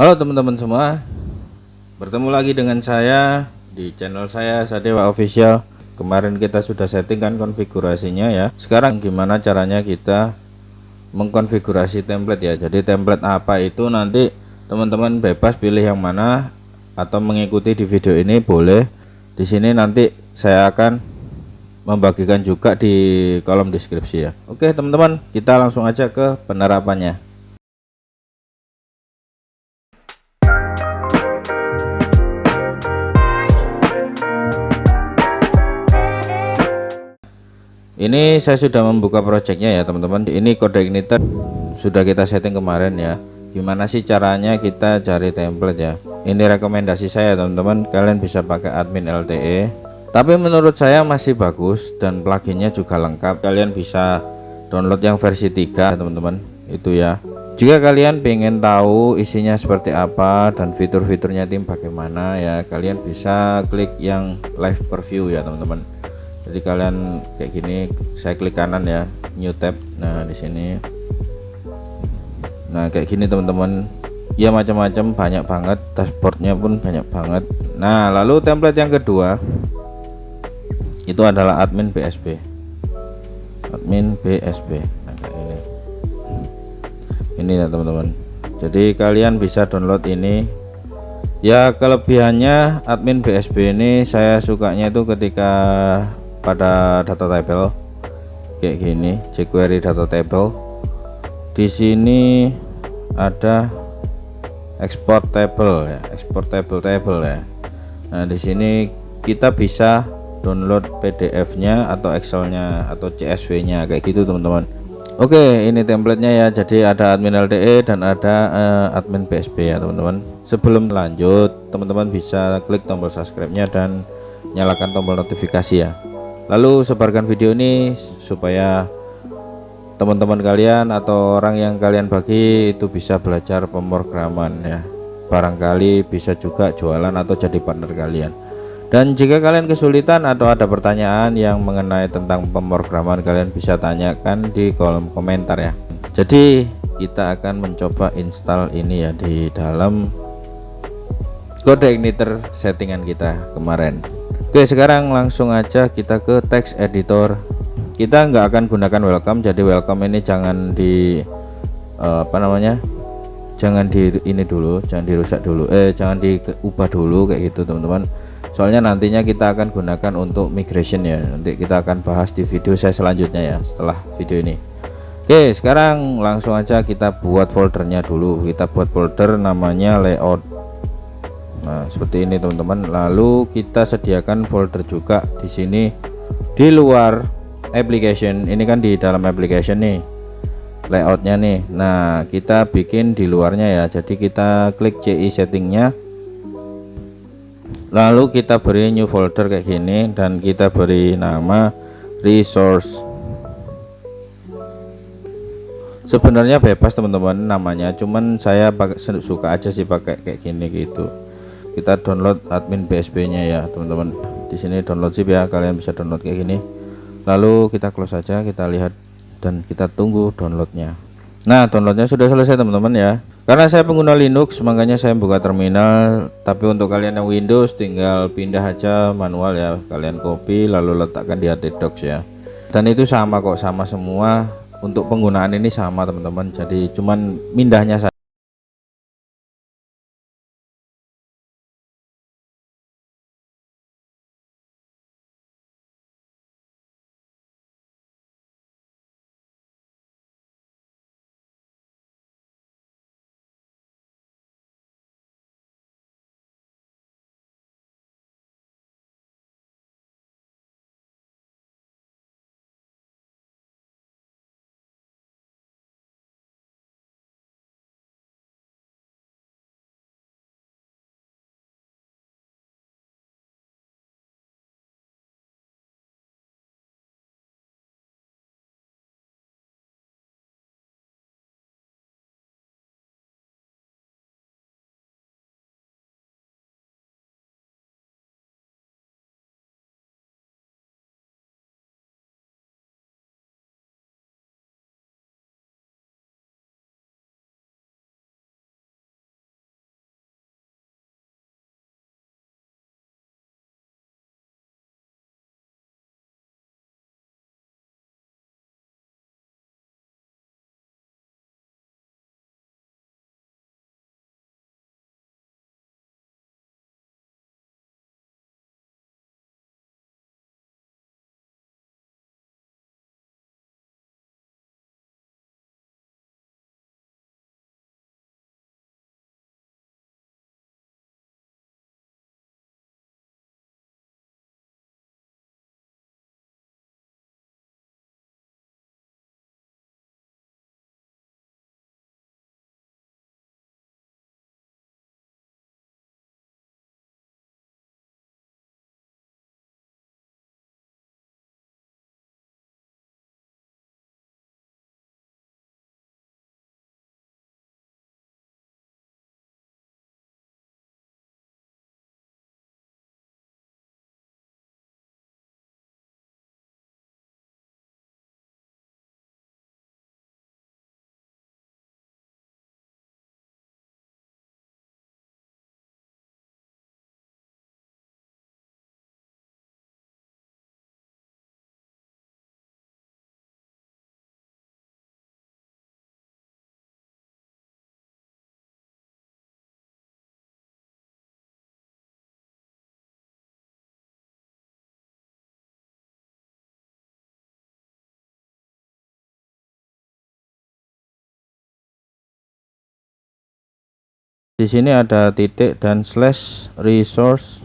Halo teman-teman semua, bertemu lagi dengan saya di channel saya Sadewa Official. Kemarin kita sudah settingkan konfigurasinya ya. Sekarang gimana caranya kita mengkonfigurasi template ya. Jadi template apa itu nanti teman-teman bebas pilih yang mana atau mengikuti di video ini boleh. Di sini nanti saya akan membagikan juga di kolom deskripsi ya. Oke teman-teman, kita langsung aja ke penerapannya. Ini saya sudah membuka projectnya ya teman-teman. Ini kode igniter sudah kita setting kemarin ya. Gimana sih caranya kita cari template ya? Ini rekomendasi saya teman-teman, kalian bisa pakai admin LTE. Tapi menurut saya masih bagus dan pluginnya juga lengkap. Kalian bisa download yang versi 3 teman-teman. Itu ya. Jika kalian pengen tahu isinya seperti apa dan fitur-fiturnya tim bagaimana ya, kalian bisa klik yang live preview ya teman-teman. Jadi kalian kayak gini, saya klik kanan ya, new tab. Nah di sini, nah kayak gini teman-teman, ya macam-macam, banyak banget, dashboardnya pun banyak banget. Nah lalu template yang kedua itu adalah admin BSB. Admin BSB, nah kayak ini ya teman-teman. Jadi kalian bisa download ini. Ya kelebihannya admin BSB ini saya sukanya itu ketika pada data table kayak gini, jQuery data table. Di sini ada export table ya, export table ya. Nah di sini kita bisa download PDF-nya atau Excel-nya atau CSV-nya kayak gitu teman-teman. Oke, ini templatenya ya. Jadi ada admin LTE dan ada admin BSB ya teman-teman. Sebelum lanjut, teman-teman bisa klik tombol subscribe-nya dan nyalakan tombol notifikasi ya. Lalu sebarkan video ini supaya teman-teman kalian atau orang yang kalian bagi itu bisa belajar pemrograman ya. Barangkali bisa juga jualan atau jadi partner kalian. Dan jika kalian kesulitan atau ada pertanyaan yang mengenai tentang pemrograman, kalian bisa tanyakan di kolom komentar ya. Jadi kita akan mencoba install ini ya di dalam kode igniter settingan kita kemarin. Oke, sekarang langsung aja kita ke text editor. Kita nggak akan gunakan welcome, jadi welcome ini jangan di jangan di ini dulu, jangan dirusak dulu, jangan diubah dulu kayak gitu teman-teman. Soalnya nantinya kita akan gunakan untuk migration ya. Nanti kita akan bahas di video saya selanjutnya ya setelah video ini. Oke, sekarang langsung aja kita buat foldernya dulu. Kita buat folder namanya layout. Nah seperti ini teman-teman. Lalu kita sediakan folder juga di sini di luar application. Ini kan di dalam application nih layoutnya nih. Nah kita bikin di luarnya ya. Jadi kita klik CI settingnya, lalu kita beri new folder kayak gini dan kita beri nama resource. Sebenarnya bebas teman-teman namanya, cuman saya suka aja sih pakai kayak gini gitu. Kita download admin BSB nya ya teman-teman. Di sini download zip ya, kalian bisa download kayak gini. Lalu kita close saja, kita lihat dan kita tunggu downloadnya. Nah downloadnya sudah selesai teman-teman ya. Karena saya pengguna Linux makanya saya buka terminal, tapi untuk kalian yang Windows tinggal pindah aja manual ya. Kalian copy lalu letakkan di htdocs ya. Dan itu sama kok, sama semua. Untuk penggunaan ini sama teman-teman, jadi cuman mindahnya saja. Di sini ada titik dan slash resource.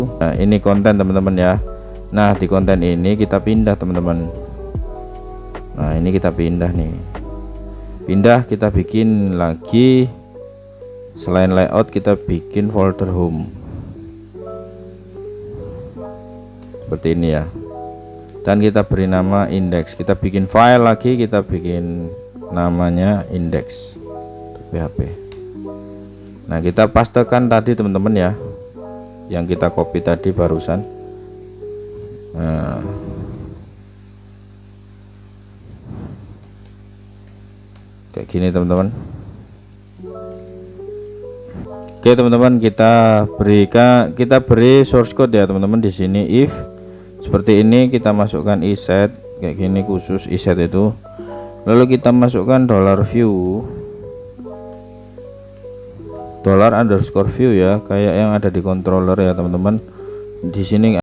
Nah, ini konten teman-teman ya. Nah, di konten ini kita pindah teman-teman. Nah, ini kita pindah nih. Pindah, kita bikin lagi. Selain layout, kita bikin folder home. Seperti ini ya. Dan kita beri nama index. Kita bikin file lagi, kita bikin namanya index.php. Nah, kita pastekan tadi teman-teman ya, yang kita copy tadi barusan. Nah, kayak gini teman-teman. Oke teman-teman, kita beri source code ya teman-teman. Di sini if seperti ini, kita masukkan iset kayak gini, khusus iset itu. Lalu kita masukkan $view $_view ya, kayak yang ada di controller ya teman-teman. Di sini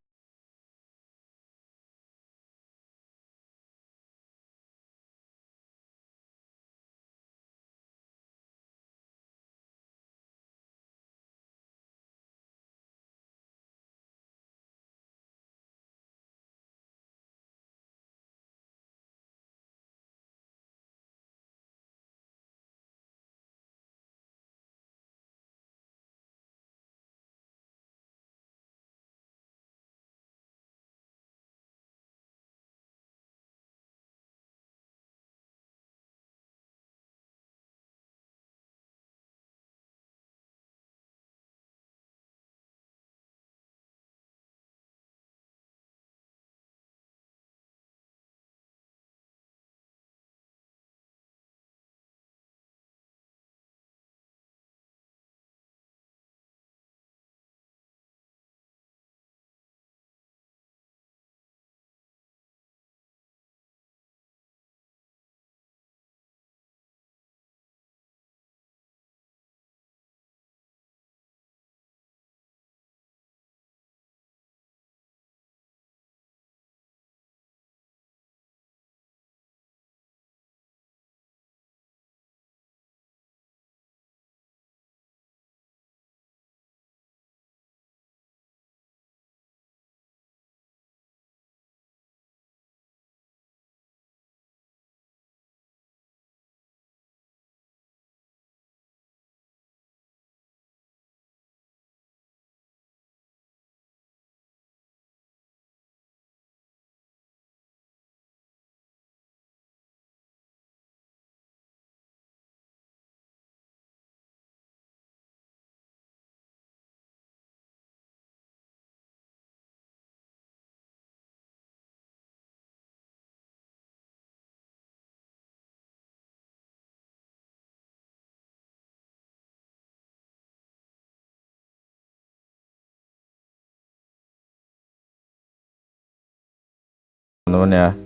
teman-teman ya.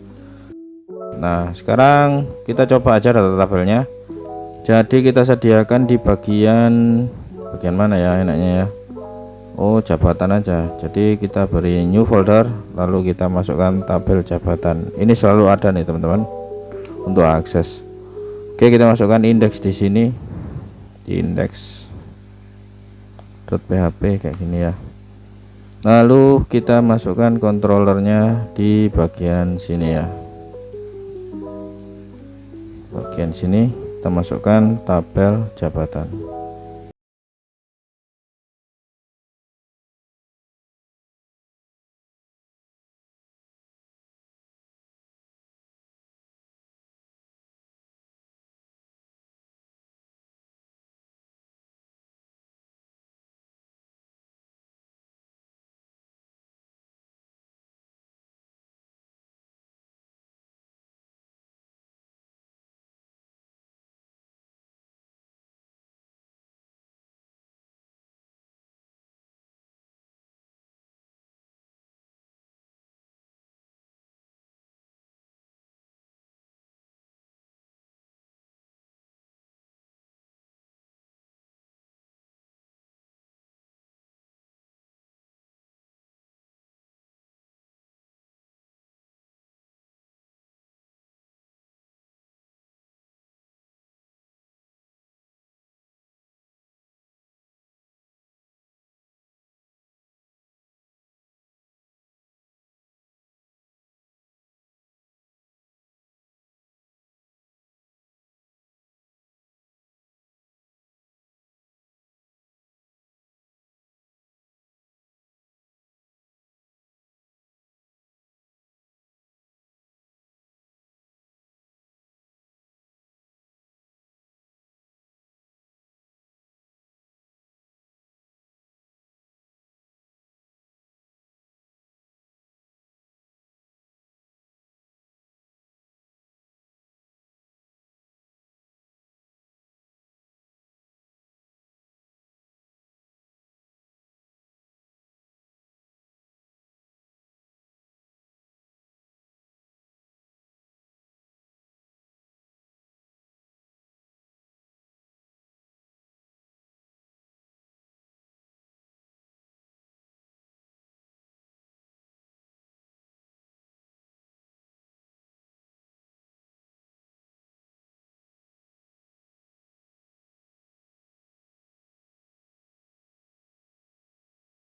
Nah, sekarang kita coba aja data tabelnya. Jadi kita sediakan di bagian mana ya enaknya ya. Oh, jabatan aja. Jadi kita beri new folder, lalu kita masukkan tabel jabatan. Ini selalu ada nih teman-teman untuk akses. Oke, kita masukkan indeks di sini, di index.php kayak gini ya. Lalu kita masukkan controllernya di bagian sini ya. Bagian sini kita masukkan tabel jabatan.